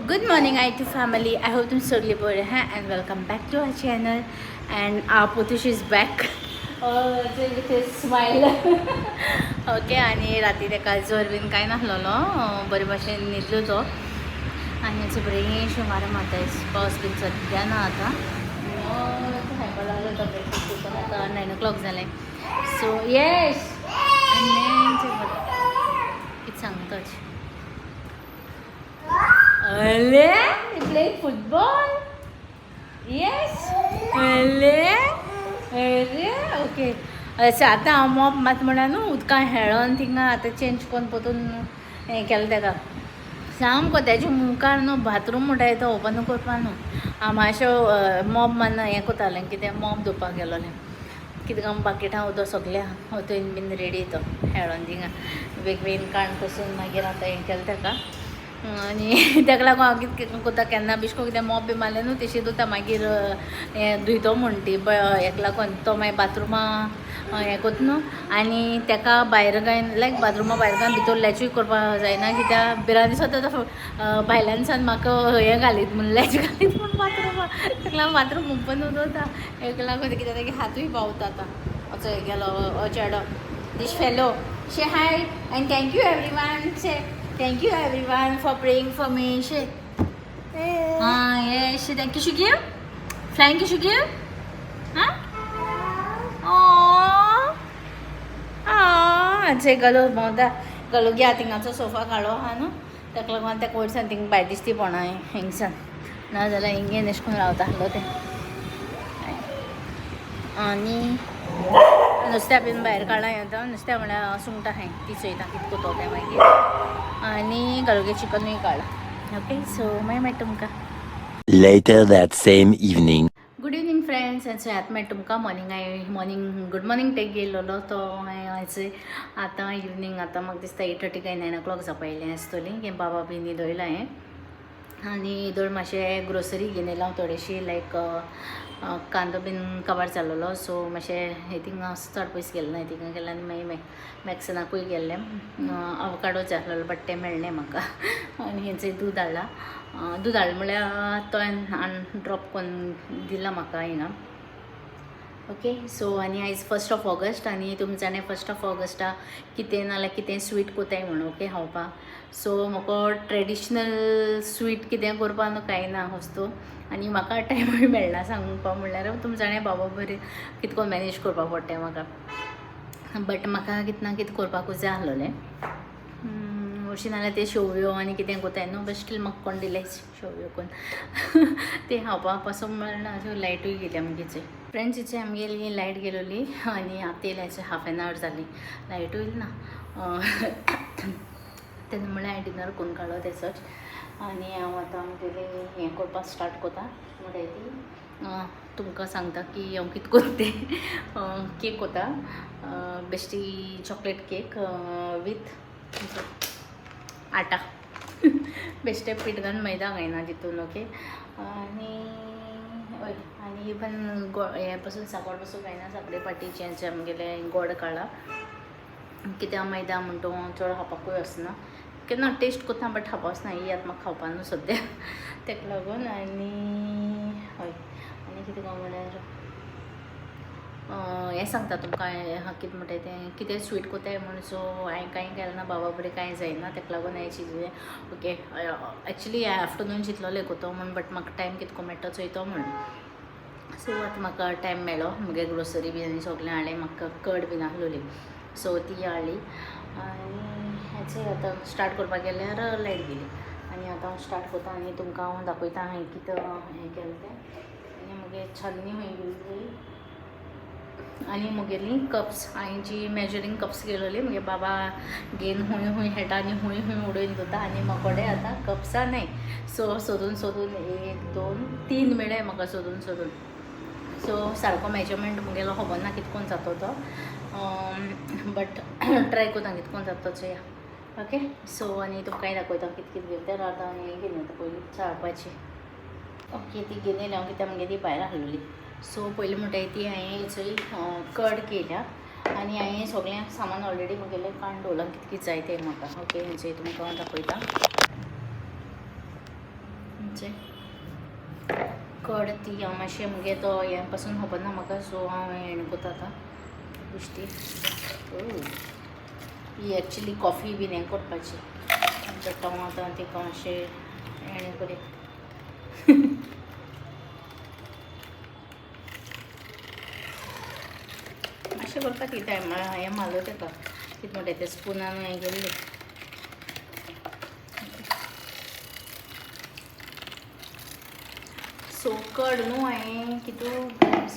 Good morning IT family. I hope तुम सगळी बरे आहा and welcome back to our channel and our Putush is back. with his smile. Okay आणि राती तेका जोर बीन कांय नासलोलो बरे भाशेन न्हिदलो तो आनी हेचो बरें शुमार मारता पावस बीन सद्या ना आतां खावपा लागलो तो ब्रेकफास्ट करून आतां 9 o'clock जालें सो येस आनी कितें सांगता Ale, you play football? Yes. Ale, okay. आता हांव मोप मात म्हणा न्हू उदकां हेळोन थिंगा आतां चेंज कोन्न पोतून हें केलें तेका सामको तेज्या मुखार न्हू बाथरूम म्हणटाय तो ओपन करपा न्हू हांव मातशें मोप मारना हें कोतालें कितें मोप धुवपाक गेलोलें कितें काय बाकेटां उदक सगल्या थंय बीन रेडी तो हेळोन थिंगा बेगीन काण पसून मागीर आतां हें केलें तेका आनी तेका लागून हांव कितें कोत्ता केन्ना बिश्को कितें मोप बी मारलें न्हू तशी धुता मागीर हें धुयतो म्हण ती हेका लागून तो मागीर बाथरुमा हें कोत्ता न्हू आनी तेका भायर गायन लायक बाथरुमा भायर गायन भितर लॅचूय करपा जायना कित्याक बिरां दिसता तो भायल्यानसान म्हाका हें घालीत म्हूण लॅच घालीत म्हूण बाथरुमा तेका लागून बाथरूम ओपन दवरता हेका लागून कितें तेगे हातूय पावता आतां असो हें गेलो चेडो दीस फेलो शे हाय एंड थँक्यू एवरीवन शे Thank you everyone for praying for me. Yes. Thank you, Shugir. Flying you, Shugir. Huh? Say galo monda galo gya tingacho sofa काढो हा न्हू ताका लागून त्या कोर्सान थिंग भायर दिसती पडना हिंगसान ना जाल्यार हिंगेन एशें करून रावता आसलो तें आनी नुस्त्या बीन भायर काडला येता नुस्त्या म्हळ्यार सुंगटां हाय ती चोयता कितें कोतो तें मागीर आनी गालुगे चिकनूय काडला ओके सो मागीर मेळटा तुमकां Later that same evening. Good evening friends so आतां मेळटा तुमकां मॉर्निंग गुड मॉर्निंग टेक गेल्लो तो हांवें आतां इवनिंग आतां म्हाका दिसता 8:30 काय 9 o'clock जावपा येयलें आसतलीं की बाबा बी न्हिदयलां हें आनी इदोळ मातशें ग्रोसरी घेवन येयला हांव थोडीशी लायक कांदो बीन काबार जाल्लो सो मातशें हे थिंगा चड पयस गेलें ना थिंगा गेलें आनी मागीर मॅक्सनाकूय गेल्लें आवकाडो जाय आसलेलो बट तें मेळ्ळें म्हाका आनी हेंचें दूद हाडलें म्हळ्यार तो ड्रॉप करून दिला म्हाका हिंगा ओके सो आनी आयज 1st of August आनी तुमी जाणा 1st of August कितें नाल्यार कितें स्वीट कोताय म्हणून ओके खावपाक सो म्हाका ट्रेडिशनल स्वीट कितें करपा न्हू कांय ना वस्तू आनी म्हाका टायमूय मेळना सांगपा म्हणल्यार तुमी जाणा बाबा बरें कितें करून मॅनेज करपा पडटा म्हाका बट म्हाका कितें ना कितें करपाकूच जाय आसलोलें हरशीं नाल्यार ते शेवयो आनी कितें कोताय न्हू बट स्टील म्हाका कोण दिले शेवयो करून ते खावपाक पासून मेळना सो लायटूय गेली आमगेची फ्रेंड्स इथे आमगेली लायट गेलोली आनी आतां येयल्याची हाफ एन आवर जाली लायटूय ना तेन्ना म्हळ्यार हांवें डिनर करून काडलो तेसोच आनी हांव आतां आमगेली हें करपाक स्टार्ट कोता म्हळ्यार ती तुमकां सांगता की हांव कितें कोत्ता तें केक कोता बेश्टी चॉकलेट केक वीथ आटा बेश्टे पीठ घालून मैदा घायना तितून ओके आनी हय आनी इवन हे पासून साकर पासून घायना साकरे पाटीचें आमगेलें गोड काडला कित्याक मैदा म्हणटा चड खावपाकूय वचना केन्ना टेस्ट कोत्ता बट खावपा वचना ही आतां म्हाका खावपा न्हू सद्या तेका लागून आनी हय आनी कितें काय म्हळ्यार हें सांगता तुमकां कितें म्हणटा तें कितें स्वीट कोताय म्हूण सो हांवें कांय केलें ना बाबा बरें कांय जायना तेका लागून हांवें चिंतलें ओके एक्चुली आफ्टरनून चिंतलोलें कोतो म्हूण बट म्हाका टायम कितको मेळटा चोयतो म्हूण सो आतां म्हाका टायम मेळ्ळो म्हगे ग्रोसरी बी आनी सगळें हाडलें म्हाका कर्ड बीन आहलोली सो ती हाडली आनी हेचें आतां स्टार्ट करपाक गेल्यार लायट गेली आनी आतां हांव स्टार्ट कोता आनी तुमकां हांव दाखयता हांवें कितें हें केलें तें आनी म्हगे छन्नी हूंय गेली आनी मुगेली कप्स हांवें जी मेजरींग कप्स गेलोली मुगे बाबा घेवन हूंय हेटा आनी हूंय उडोवन दवरता आनी म्हाकोडे आतां कप्सां नाय सो सोदून 1 2 3 मेळ्ळे म्हाका सोदून सो सारको मेजरमेंट मुगेलो खबर ना कितकोन जातो तो बट ट्राय कोता कितकोन जातो चोया ओके सो आनी तुमकांय दाखयता कितें घेवन तर आतां हें घेवन येता पयलीं चाळपाची ओके ती घेवन येयली हांव कित्याक मुगे ती भायर हाडलोली सो पयलीं म्हणटा ती हांवें चोय कड केल्या आनी हांवें सगळें सामान ऑलरेडी मुगेलें काडून दवरलां कितें कितें जाय तें म्हाका ओके हेंचें तुमकां दाखयता कड ती हांव मातशें मुगे तो हे पासून खबर ना म्हाका, सो हांव हें कोता आतां बिश्टी. ही एक्चुली कॉफी बीन हें करपाची, बट हांव आतां तिका मातशें हें करीत. मातशें करपा ती टायम हें मारलो तेका, कितें म्हणटा तें स्पुनान हें गेल्लें. सो कड न्हू हांवें कितू ग्रॅम्स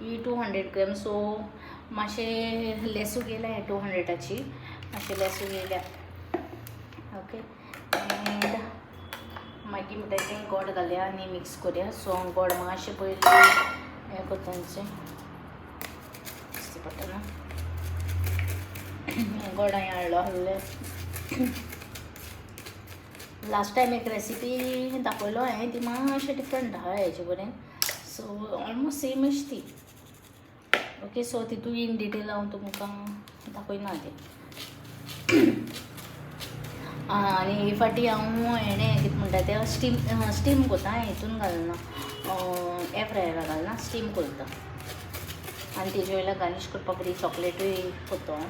ही 200 ग्रॅम, सो मातशें लेसू गेल्या 200ची, मातशें लेसू गेल्या. ओके, एंड मागीर म्हणटा तें गोड घालया आनी मिक्स करुया. सो गोड मातशें पयलीं हें कोतांचें दिसता पडटा ना, गोड हांवें हाडलो आहलें. लास्ट टायम एक रेसिपी दाखयलो हांवें, ती मातशें डिफरंट आहा हेजे कडेन, सो ऑलमोस्ट सेमच ती. ओके, सो तितू इन डिटेल हांव तुमकां दाखयना तें. आनी हे फाटी हांव हेणें कितें म्हणटा तें स्टीम कोता, हितून घालना, एअर फ्रायराक घालना, स्टीम करता. आनी तेजे वयल्यान गार्निश करपाक बरी चॉकलेटूय कोत्ता हांव.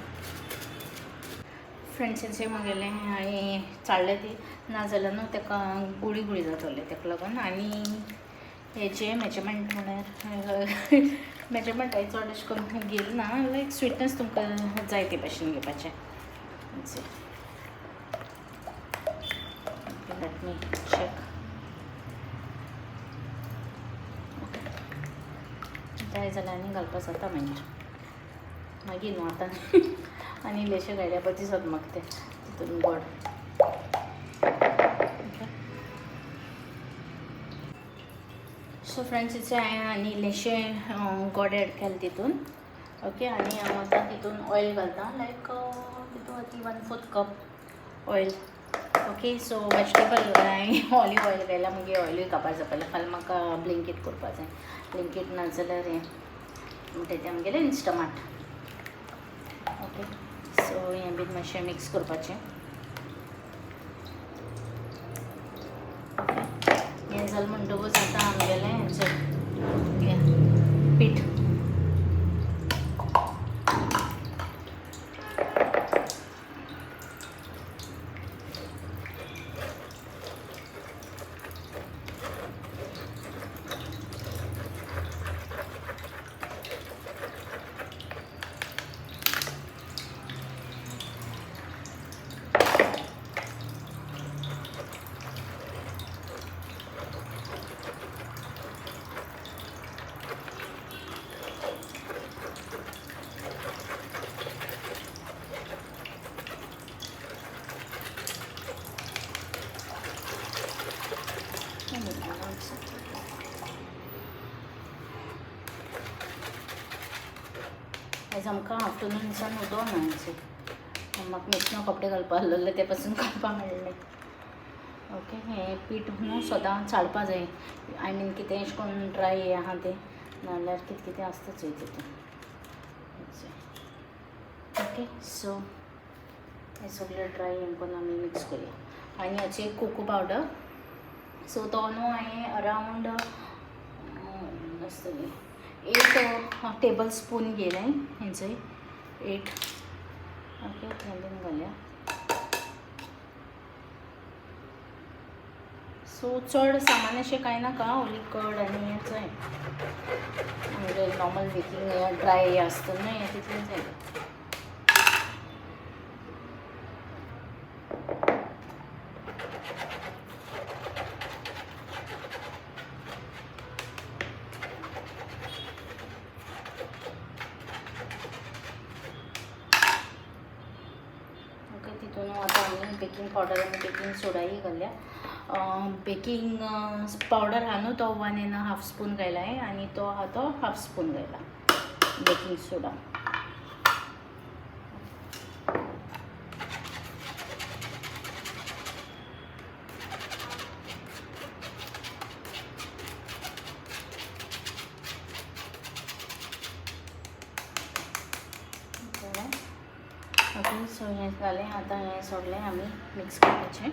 फ्रेंड्सांचें म्हगेलें हांवें चाळ्ळें ती, नाजाल्यार न्हू तेका गुळी गुळी जातलें, तेका लागून. आनी हेजें मेजरमेंट म्हळ्यार मेजरमेंट हांवें चड अशें करून घेयलें ना, लायक स्वीटनस तुमकां जाय ते भाशेन घेवपाचें. Let me check. जाय जाल्यार आनी घालपा जाता मागीर न्हू आतां आनी इल्लेशें घायल्या बरें दिसता म्हाका तें तितून गोड. सो फ्रेंड्स, इतलें हांवें आनी इल्लेशें गोड एड केलें तितून. ओके, आनी हांव आतां तितून ऑयल घालता, लायक तितून ती 1/4 cup oil. Okay, so vegetable हांवें ऑलिव ऑयल घायला, मागीर ऑयलूय काबार जातालें. फाल्यां म्हाका ब्लिंकीट करपा जाय, ब्लिंकीट नाजाल्यार हें म्हणटा तें आमगेलें इंस्टामार्ट. ओके, सो हें बीन मातशें मिक्स करपाचें. ओके, हें जालें म्हणटकूच आतां आमगेलें हेंचें पीठ. आयज आमकां आफ्टरनूनसान उदो ना म्हाका मिक्सनो कपडे घालपा आसलेले, ते पासून घालपाक मेळ्ळें. ओके, हें पीठ न्हू सदां चाळपा जाय. आय मीन कितें अशें करून ड्राय हें आहा तें, नाजाल्यार कितें कितें आसता चोय तितून. ओके, सो हें सगळें ड्राय हें करून आमी मिक्स करुया. आनी हाची कोको पावडर, सो तो न्हू हांवें अरावंड आसतली 8 टेबल स्पून घेयलें हेंचें 8. ओके, हें बीन घालया. सो चड सामान अशें कांय नाका, ओन्ली कड आनी हें जाय, म्हणजे नॉर्मल बेकिंग ड्राय हें आसता न्हू, हें तितलें जाय. तितून आतां आमी बेकिंग पावडर आनी बेकिंग सोडाय घालया. बेकिंग पावडर आहा न्हू तो 1.5 स्पून घायला हांवें, आनी तो आहा तो 1/2 स्पून घायला बेकिंग सोडा. ओके सो हें जालें आतां हें सगळें आमी मिक्स करपाचें.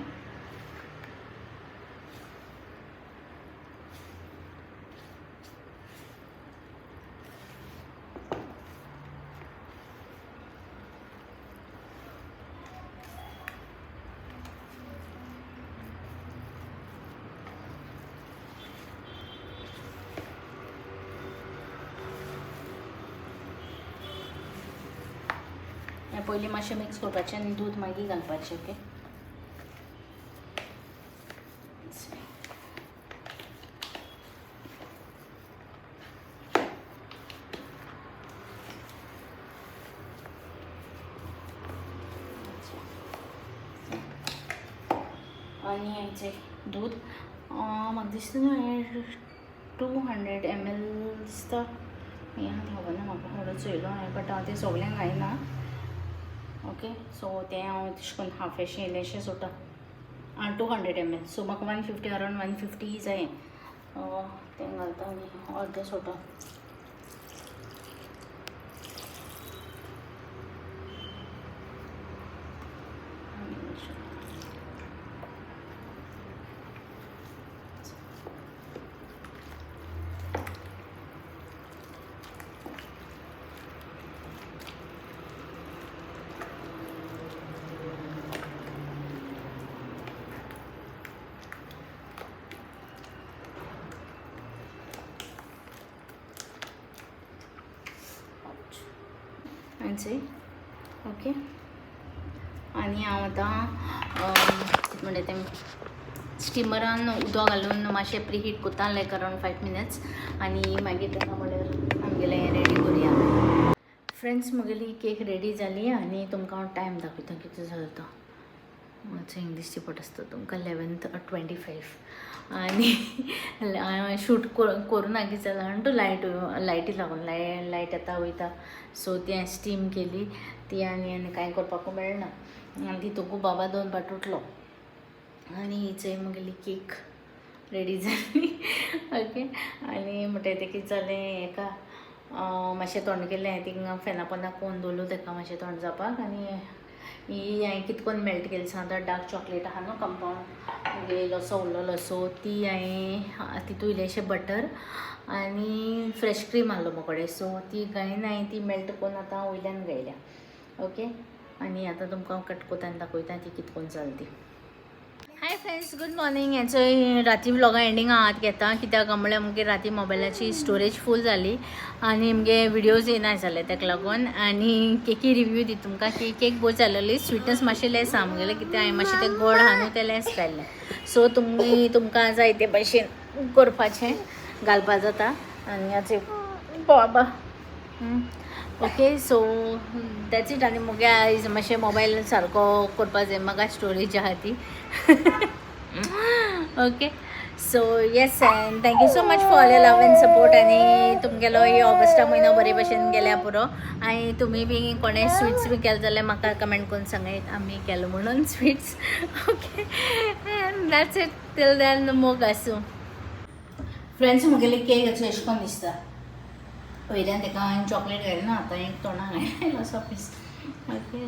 हें पयलीं मातशें मिक्स करपाचें आनी दूद मागीर घालपाचें. ओके आनी हेंचें दूद म्हाका दिसता हें 200 ml दिसता. हें खबरना म्हाका थोडो चोयलो हांवें बट हांव तें सगळें घायना. ओके सो तें हांव तशें करून हाफेशें इल्लेशें सोडटा. 200 ml सो म्हाका 150 अरावंड 150 जाय. तें घालता आनी अर्दें सोडटा. ओके आनी हांव आतां कितें म्हणटा तें स्टिमरान उदक घालून मातशें प्री हीट कोत्ता लायक अरावंड 5 minutes आनी मागीर ताका म्हणल्यार आमगेलें रेडी करुया. फ्रेंड्स मुगेली केक रेडी जाली आनी तुमकां हांव टायम दाखयता कितें जालो तो. मातसो हिंग दिसची पडटा आसता तुमकां 11:25 आनी शूट करूना कितें जालें जाणा तूं लायटी लागून लायट येता वयता सो तें स्टीम केली ती आनी कांय करपाकूय मेळना आनी तितूंकू बाबा 2 पाट उठलो आनी हिचय मुगेली केक रेडी जाली. ओके आनी म्हणटा तें कितें जालें हेका मातशें थंड केलें थिंगा फेना पोंदा कोण दवरलो तेका मातशें थंड जावपाक आनी ही हांवें कितें करून मेल्ट केली सांगता डार्क चॉकलेट आहा न्हू कंपाउंड इल्लोसो उरलेलो सो ती हांवें तितून इल्लेशें बटर आनी फ्रेश क्रीम आहलो मोकडें सो ती घायन हांवें ती मेल्ट करून आतां वयल्यान घायल्या. ओके आनी आतां तुमकां कट कोत्ता आनी दाखयता ती कितें करून जाली ती. Hi friends good morning. हेचो राती व्लॉगा एंडींग हांव घेता कित्याक म्हळ्यार मुगे राती मोबायलाची स्टोरेज फूल जाली आनी मुगे विडियोज येना जाले ताका लागून आनी केकी रिव्यू दी तुमकां की केक बरी जाल्ली स्वीटनस मातशें लेस आहा मुगेलें कित्याक हांवें मातशें तें गोड आहा न्हू तें लेस घाल्लें सो तुमकां जाय ते भाशेन करपाचें घालपा जाता आनी हाचे बाबा ओके सो दॅट्स इट. आनी मुगे आयज मातशें मोबायल सारको करपा जाय म्हाका स्टोरेज आहा ती. Okay so yes end thank you so much for all love end support आनी तुमगेलो ऑगस्टा म्हयनो बरे भशेन गेल्या पुरो आनी तुमी बी कोणें स्वीट्स बी केले जाल्यार म्हाका कमेंट करून सांगात आमी केलो म्हणून sweets. Okay and that's it till then मोग आसूं. फ्रेंड्स मुगेले केक अशें अशें करून दिसता पयल्यान ताका हांवें चॉकलेट घायलें ना आतां एक तोंडाक घायलो असो पीस. ओके